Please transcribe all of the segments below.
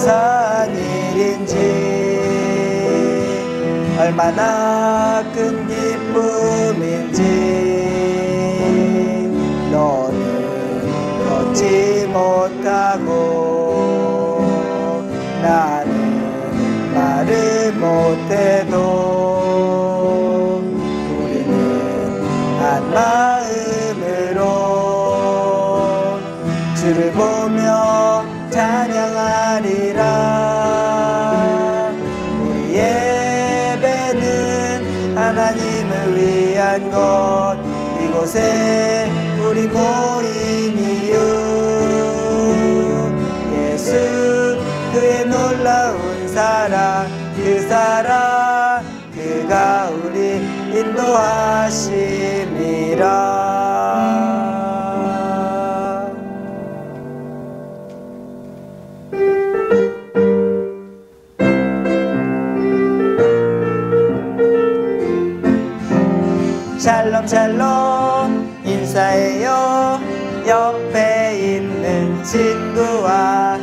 감사한 일인지 얼마나 큰 기쁨인지 너는 걷지 못하고 나는 말을 못해도 우리는 한 마음으로 주를 보며 찬양하리라. 우리 예배는 하나님을 위한 것, 이곳에 우리 모인 이유 예수 그의 놀라운 사랑, 그 사랑 그가 우리 인도하심이라. 샬롬 샬롬 인사해요 옆에 있는 친구와.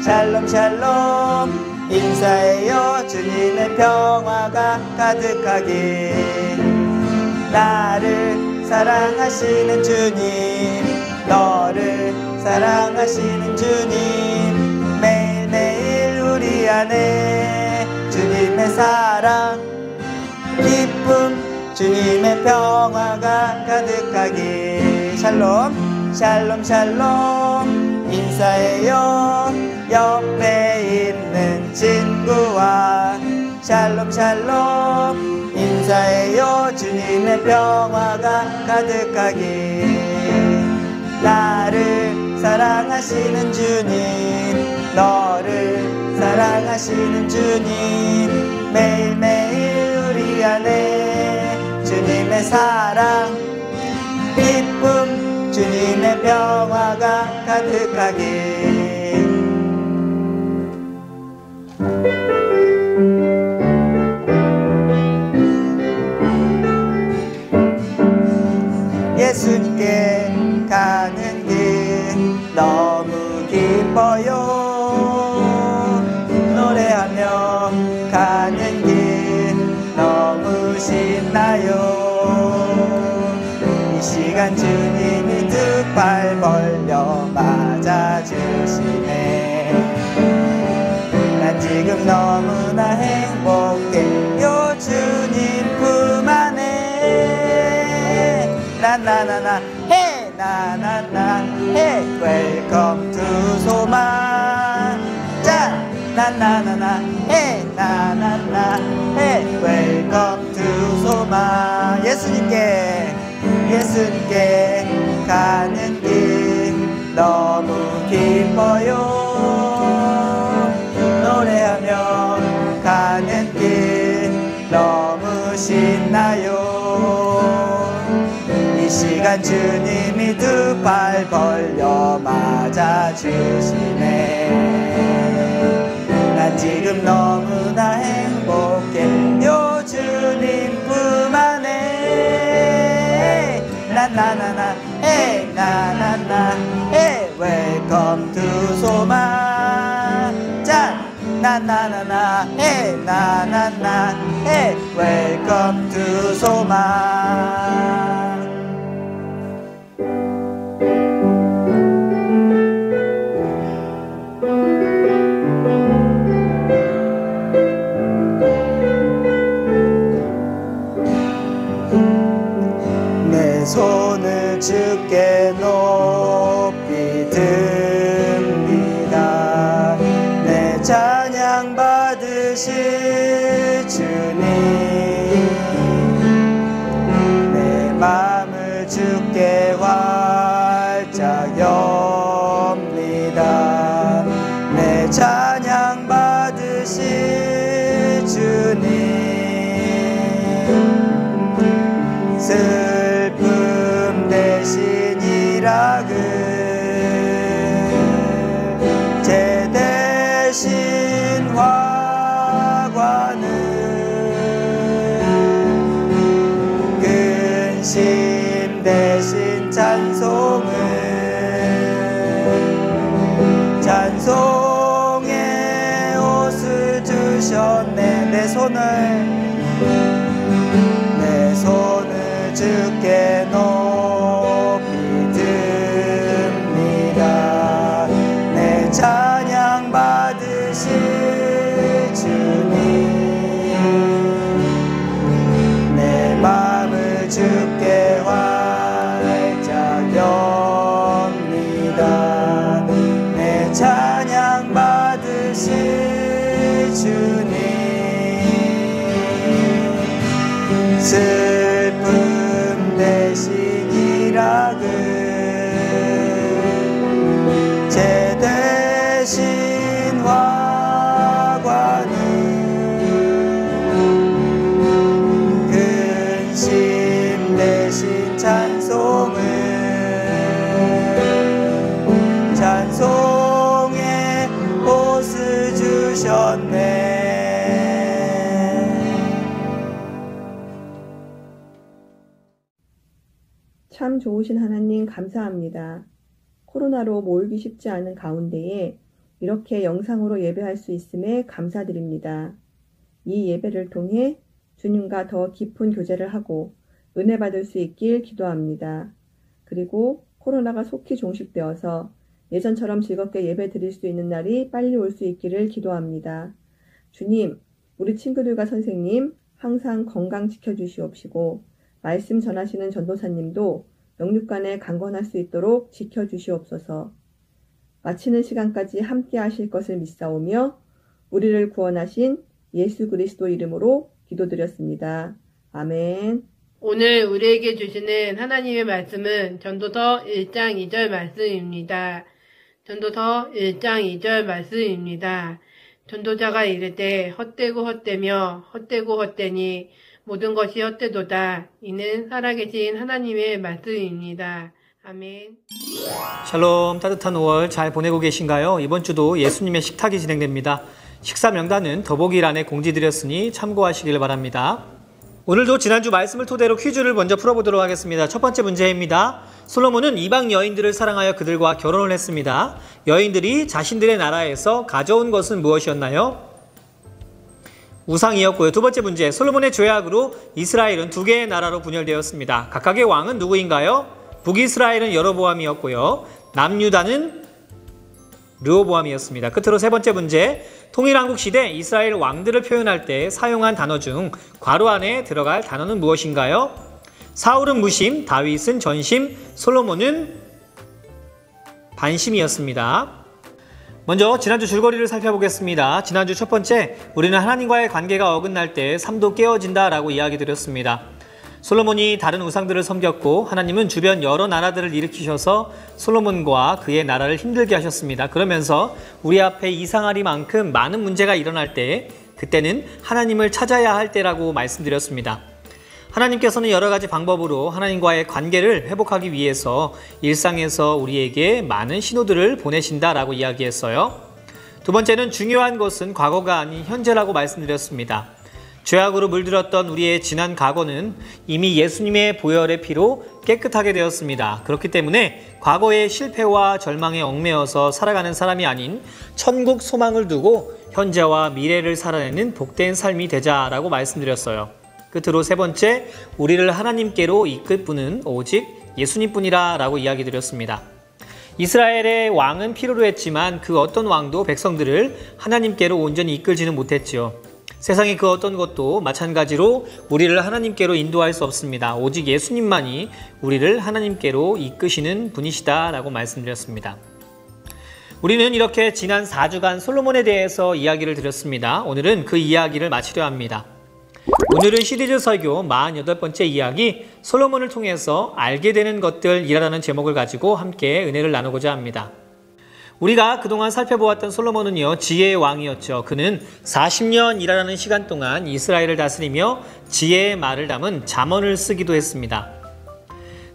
샬롬 샬롬 인사해요 주님의 평화가 가득하길. 나를 사랑하시는 주님, 너를 사랑하시는 주님, 매일매일 우리 안에 주님의 사랑 기쁨 주님의 평화가 가득하길. 샬롬 샬롬 샬롬 인사해요 옆에 있는 친구와. 샬롬 샬롬 인사해요 주님의 평화가 가득하길. 나를 사랑하시는 주님, 너를 사랑하시는 주님, 매일매일 우리 안에 주님의 사랑 기쁨 주님의 평화가 가득하길. 예수님께 가는 길 너무 기뻐요. 노래하며 가는 길 너무 신나요. 이 시간 주님이 두 팔 벌려 맞아주시네. 난 지금 너무나 행복해요. 주님 품 안에. 나나나나 해 나나나 해 웰컴 투 소망. 자 나나나나 해 나나나 해 웰컴 투 소망. 예수님께 가는 길 너무 기뻐요. 노래하며 가는 길 너무 신나요. 이 시간 주님이 두 팔 벌려 맞아주시네. 난 지금 너무나 행복해요. 주님 품 안에. 나나나나 에 나나나 에 웰컴 투 소망. 자 나나나나 에 나나나 에 웰컴 투 소망. 손을 주께 높이 듭니다. 내 찬양 받으실 주님, 내 마음을 주께 활짝 엽니다. 내 찬양 받으실 주님, 슬픔 대신 희락을, 죄 대신 화관을, 근심 대신 찬송을, 찬송의 내 손을 주께 높이 듭니다. 내 찬양 받으실 주님, 내 마음을 주께 활짝 엽니다. 내 찬양 받으실 주님, 슬픔 대신 일하그 죄 대신 화관은 근심 대신 찬송의 옷을 주셨네. 참 좋으신 하나님 감사합니다. 코로나로 모이기 쉽지 않은 가운데에 이렇게 영상으로 예배할 수 있음에 감사드립니다. 이 예배를 통해 주님과 더 깊은 교제를 하고 은혜 받을 수 있길 기도합니다. 그리고 코로나가 속히 종식되어서 예전처럼 즐겁게 예배 드릴 수 있는 날이 빨리 올 수 있기를 기도합니다. 주님, 우리 친구들과 선생님 항상 건강 지켜주시옵시고 말씀 전하시는 전도사님도 영육간에 강건할 수 있도록 지켜주시옵소서. 마치는 시간까지 함께 하실 것을 믿사오며 우리를 구원하신 예수 그리스도 이름으로 기도드렸습니다. 아멘. 오늘 우리에게 주시는 하나님의 말씀은 전도서 1장 2절 말씀입니다. 전도서 1장 2절 말씀입니다. 전도자가 이르되 헛되고 헛되며 헛되고 헛되니 모든 것이 헛되도다. 이는 살아계신 하나님의 말씀입니다. 아멘. 샬롬, 따뜻한 5월 잘 보내고 계신가요? 이번 주도 예수님의 식탁이 진행됩니다. 식사 명단은 더보기란에 공지드렸으니 참고하시길 바랍니다. 오늘도 지난주 말씀을 토대로 퀴즈를 먼저 풀어보도록 하겠습니다. 첫 번째 문제입니다. 솔로몬은 이방 여인들을 사랑하여 그들과 결혼을 했습니다. 여인들이 자신들의 나라에서 가져온 것은 무엇이었나요? 우상이었고요. 두 번째 문제, 솔로몬의 죄악으로 이스라엘은 두 개의 나라로 분열되었습니다. 각각의 왕은 누구인가요? 북이스라엘은 여로보암이었고요. 남유다는 르호보암이었습니다. 끝으로 세 번째 문제, 통일한국 시대 이스라엘 왕들을 표현할 때 사용한 단어 중 괄호 안에 들어갈 단어는 무엇인가요? 사울은 무심, 다윗은 전심, 솔로몬은 반심이었습니다. 먼저 지난주 줄거리를 살펴보겠습니다. 지난주 첫 번째, 우리는 하나님과의 관계가 어긋날 때 삶도 깨어진다 라고 이야기 드렸습니다. 솔로몬이 다른 우상들을 섬겼고 하나님은 주변 여러 나라들을 일으키셔서 솔로몬과 그의 나라를 힘들게 하셨습니다. 그러면서 우리 앞에 이상하리만큼 많은 문제가 일어날 때 그때는 하나님을 찾아야 할 때라고 말씀드렸습니다. 하나님께서는 여러 가지 방법으로 하나님과의 관계를 회복하기 위해서 일상에서 우리에게 많은 신호들을 보내신다라고 이야기했어요. 두 번째는 중요한 것은 과거가 아닌 현재라고 말씀드렸습니다. 죄악으로 물들었던 우리의 지난 과거는 이미 예수님의 보혈의 피로 깨끗하게 되었습니다. 그렇기 때문에 과거의 실패와 절망에 얽매여서 살아가는 사람이 아닌 천국 소망을 두고 현재와 미래를 살아내는 복된 삶이 되자라고 말씀드렸어요. 끝으로 세 번째, 우리를 하나님께로 이끌 분은 오직 예수님뿐이라 라고 이야기 드렸습니다. 이스라엘의 왕은 필요로 했지만 그 어떤 왕도 백성들을 하나님께로 온전히 이끌지는 못했지요. 세상의 그 어떤 것도 마찬가지로 우리를 하나님께로 인도할 수 없습니다. 오직 예수님만이 우리를 하나님께로 이끄시는 분이시다 라고 말씀드렸습니다. 우리는 이렇게 지난 4주간 솔로몬에 대해서 이야기를 드렸습니다. 오늘은 그 이야기를 마치려 합니다. 오늘은 시리즈 설교 48번째 이야기, 솔로몬을 통해서 알게 되는 것들이라는 제목을 가지고 함께 은혜를 나누고자 합니다. 우리가 그동안 살펴보았던 솔로몬은요, 지혜의 왕이었죠. 그는 40년이라는 시간 동안 이스라엘을 다스리며 지혜의 말을 담은 잠언을 쓰기도 했습니다.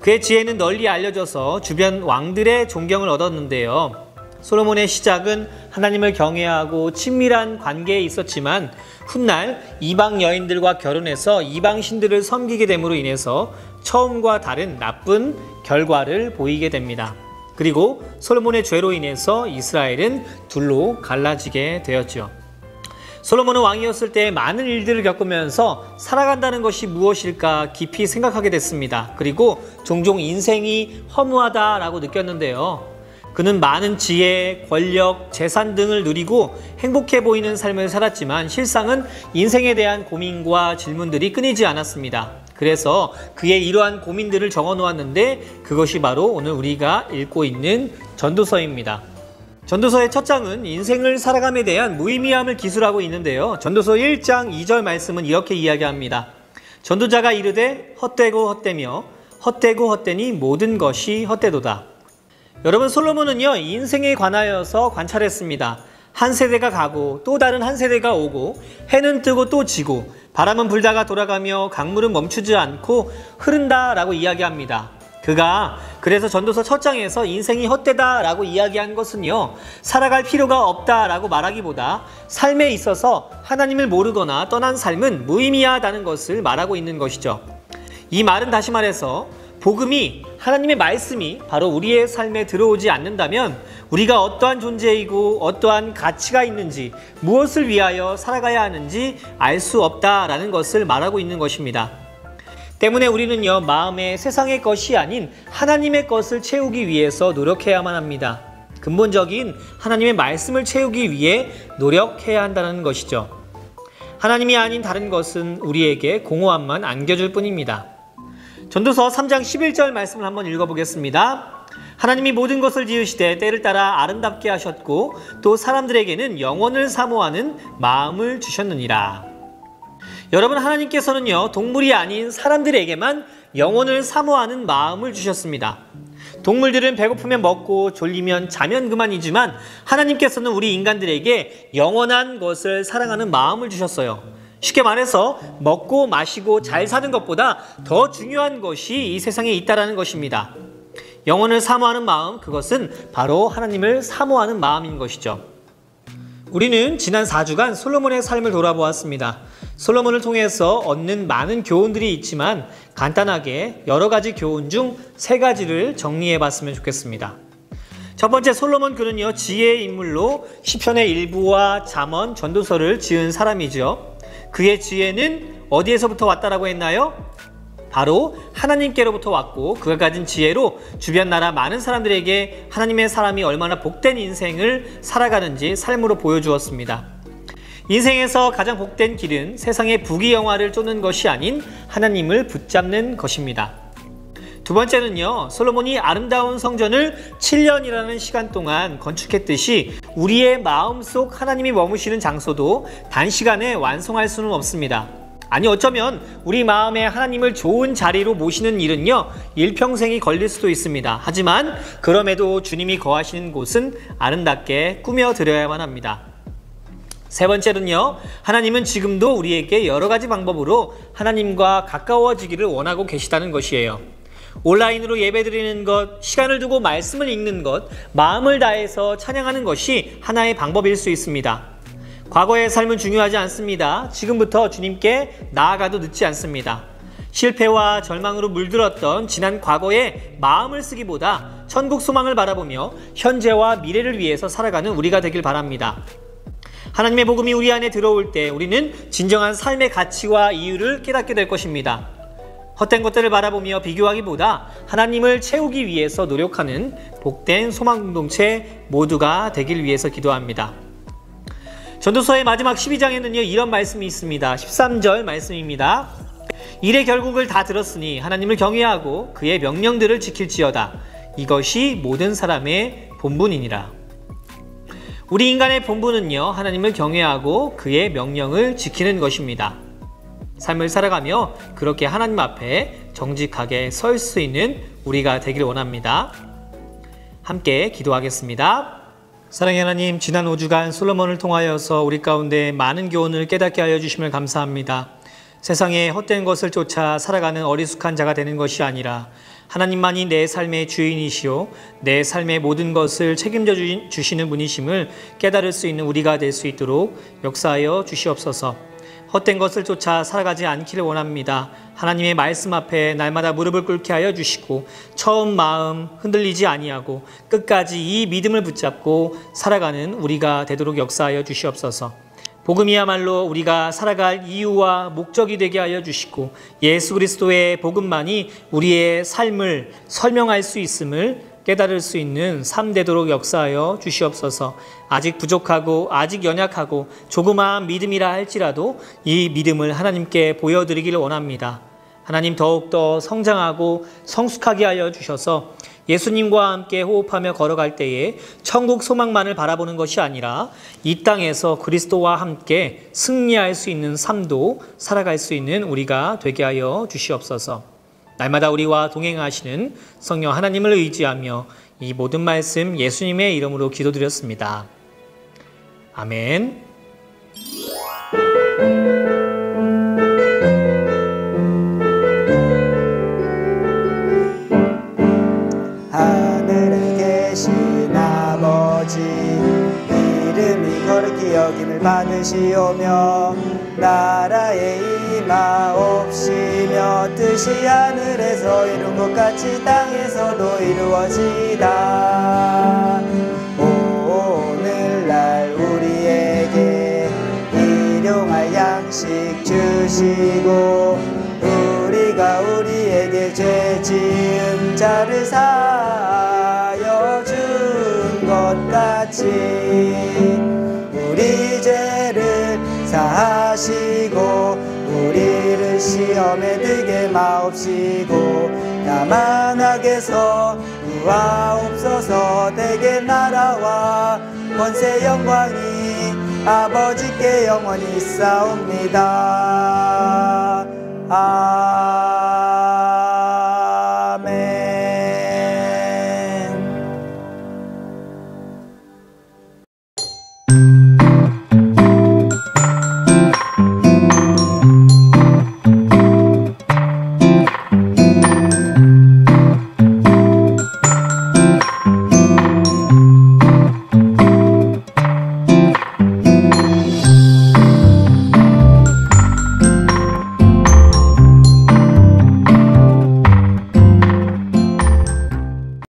그의 지혜는 널리 알려져서 주변 왕들의 존경을 얻었는데요. 솔로몬의 시작은 하나님을 경외하고 친밀한 관계에 있었지만 훗날 이방 여인들과 결혼해서 이방 신들을 섬기게 됨으로 인해서 처음과 다른 나쁜 결과를 보이게 됩니다. 그리고 솔로몬의 죄로 인해서 이스라엘은 둘로 갈라지게 되었죠. 솔로몬은 왕이었을 때 많은 일들을 겪으면서 살아간다는 것이 무엇일까 깊이 생각하게 됐습니다. 그리고 종종 인생이 허무하다라고 느꼈는데요. 그는 많은 지혜, 권력, 재산 등을 누리고 행복해 보이는 삶을 살았지만 실상은 인생에 대한 고민과 질문들이 끊이지 않았습니다. 그래서 그의 이러한 고민들을 적어 놓았는데 그것이 바로 오늘 우리가 읽고 있는 전도서입니다. 전도서의 첫 장은 인생을 살아감에 대한 무의미함을 기술하고 있는데요. 전도서 1장 2절 말씀은 이렇게 이야기합니다. 전도자가 이르되 헛되고 헛되며 헛되고 헛되니 모든 것이 헛되도다. 여러분, 솔로몬은요, 인생에 관하여서 관찰했습니다. 한 세대가 가고 또 다른 한 세대가 오고 해는 뜨고 또 지고 바람은 불다가 돌아가며 강물은 멈추지 않고 흐른다라고 이야기합니다. 그가 그래서 전도서 첫 장에서 인생이 헛되다라고 이야기한 것은요, 살아갈 필요가 없다라고 말하기보다 삶에 있어서 하나님을 모르거나 떠난 삶은 무의미하다는 것을 말하고 있는 것이죠. 이 말은 다시 말해서 복음이, 하나님의 말씀이 바로 우리의 삶에 들어오지 않는다면 우리가 어떠한 존재이고 어떠한 가치가 있는지, 무엇을 위하여 살아가야 하는지 알 수 없다라는 것을 말하고 있는 것입니다. 때문에 우리는요, 마음에 세상의 것이 아닌 하나님의 것을 채우기 위해서 노력해야만 합니다. 근본적인 하나님의 말씀을 채우기 위해 노력해야 한다는 것이죠. 하나님이 아닌 다른 것은 우리에게 공허함만 안겨줄 뿐입니다. 전도서 3장 11절 말씀을 한번 읽어보겠습니다. 하나님이 모든 것을 지으시되 때를 따라 아름답게 하셨고 또 사람들에게는 영원을 사모하는 마음을 주셨느니라. 여러분, 하나님께서는요, 동물이 아닌 사람들에게만 영원을 사모하는 마음을 주셨습니다. 동물들은 배고프면 먹고 졸리면 자면 그만이지만 하나님께서는 우리 인간들에게 영원한 것을 사랑하는 마음을 주셨어요. 쉽게 말해서 먹고 마시고 잘 사는 것보다 더 중요한 것이 이 세상에 있다는 것입니다. 영원을 사모하는 마음, 그것은 바로 하나님을 사모하는 마음인 것이죠. 우리는 지난 4주간 솔로몬의 삶을 돌아보았습니다. 솔로몬을 통해서 얻는 많은 교훈들이 있지만 간단하게 여러 가지 교훈 중 3가지를 정리해 봤으면 좋겠습니다. 첫 번째, 솔로몬 그는요, 지혜의 인물로 시편의 일부와 잠언, 전도서를 지은 사람이죠. 그의 지혜는 어디에서부터 왔다라고 했나요? 바로 하나님께로부터 왔고 그가 가진 지혜로 주변 나라 많은 사람들에게 하나님의 사람이 얼마나 복된 인생을 살아가는지 삶으로 보여주었습니다. 인생에서 가장 복된 길은 세상의 부귀영화를 쫓는 것이 아닌 하나님을 붙잡는 것입니다. 두 번째는요, 솔로몬이 아름다운 성전을 7년이라는 시간 동안 건축했듯이 우리의 마음속 하나님이 머무시는 장소도 단시간에 완성할 수는 없습니다. 아니, 어쩌면 우리 마음에 하나님을 좋은 자리로 모시는 일은요, 일평생이 걸릴 수도 있습니다. 하지만 그럼에도 주님이 거하시는 곳은 아름답게 꾸며드려야만 합니다. 세 번째는요, 하나님은 지금도 우리에게 여러 가지 방법으로 하나님과 가까워지기를 원하고 계시다는 것이에요. 온라인으로 예배드리는 것, 시간을 두고 말씀을 읽는 것, 마음을 다해서 찬양하는 것이 하나의 방법일 수 있습니다. 과거의 삶은 중요하지 않습니다. 지금부터 주님께 나아가도 늦지 않습니다. 실패와 절망으로 물들었던 지난 과거에 마음을 쓰기보다 천국 소망을 바라보며 현재와 미래를 위해서 살아가는 우리가 되길 바랍니다. 하나님의 복음이 우리 안에 들어올 때 우리는 진정한 삶의 가치와 이유를 깨닫게 될 것입니다. 헛된 것들을 바라보며 비교하기보다 하나님을 채우기 위해서 노력하는 복된 소망공동체 모두가 되길 위해서 기도합니다. 전도서의 마지막 12장에는요, 이런 말씀이 있습니다. 13절 말씀입니다. 일의 결국을 다 들었으니 하나님을 경외하고 그의 명령들을 지킬지어다. 이것이 모든 사람의 본분이니라. 우리 인간의 본분은요, 하나님을 경외하고 그의 명령을 지키는 것입니다. 삶을 살아가며 그렇게 하나님 앞에 정직하게 설 수 있는 우리가 되길 원합니다. 함께 기도하겠습니다. 사랑의 하나님, 지난 5주간 솔로몬을 통하여서 우리 가운데 많은 교훈을 깨닫게 하여 주심을 감사합니다. 세상에 헛된 것을 쫓아 살아가는 어리숙한 자가 되는 것이 아니라 하나님만이 내 삶의 주인이시오 내 삶의 모든 것을 책임져 주시는 분이심을 깨달을 수 있는 우리가 될 수 있도록 역사하여 주시옵소서. 헛된 것을 쫓아 살아가지 않기를 원합니다. 하나님의 말씀 앞에 날마다 무릎을 꿇게 하여 주시고 처음 마음 흔들리지 아니하고 끝까지 이 믿음을 붙잡고 살아가는 우리가 되도록 역사하여 주시옵소서. 복음이야말로 우리가 살아갈 이유와 목적이 되게 하여 주시고 예수 그리스도의 복음만이 우리의 삶을 설명할 수 있음을 깨달을 수 있는 삶 되도록 역사하여 주시옵소서. 아직 부족하고 아직 연약하고 조그마한 믿음이라 할지라도 이 믿음을 하나님께 보여드리기를 원합니다. 하나님 더욱더 성장하고 성숙하게 하여 주셔서 예수님과 함께 호흡하며 걸어갈 때에 천국 소망만을 바라보는 것이 아니라 이 땅에서 그리스도와 함께 승리할 수 있는 삶도 살아갈 수 있는 우리가 되게 하여 주시옵소서. 날마다 우리와 동행하시는 성령 하나님을 의지하며 이 모든 말씀 예수님의 이름으로 기도드렸습니다. 아멘. 하늘에 계신 아버지, 이름이 거룩히 여김을 받으시오며 나라에 임하옵시며 뜻이 하늘에서 이룬 것 같이 땅에서도 이루어지이다. 오늘날 우리에게 일용할 양식 주시고 우리가 우리에게 죄 지은 자를 사하여 준 것 같이 우리 죄를 사하시고 우리를 시험에 들게 마옵시고 다만 악에서 구하옵소서. 대개 나라와 권세 영광이 아버지께 영원히 있사옵니다.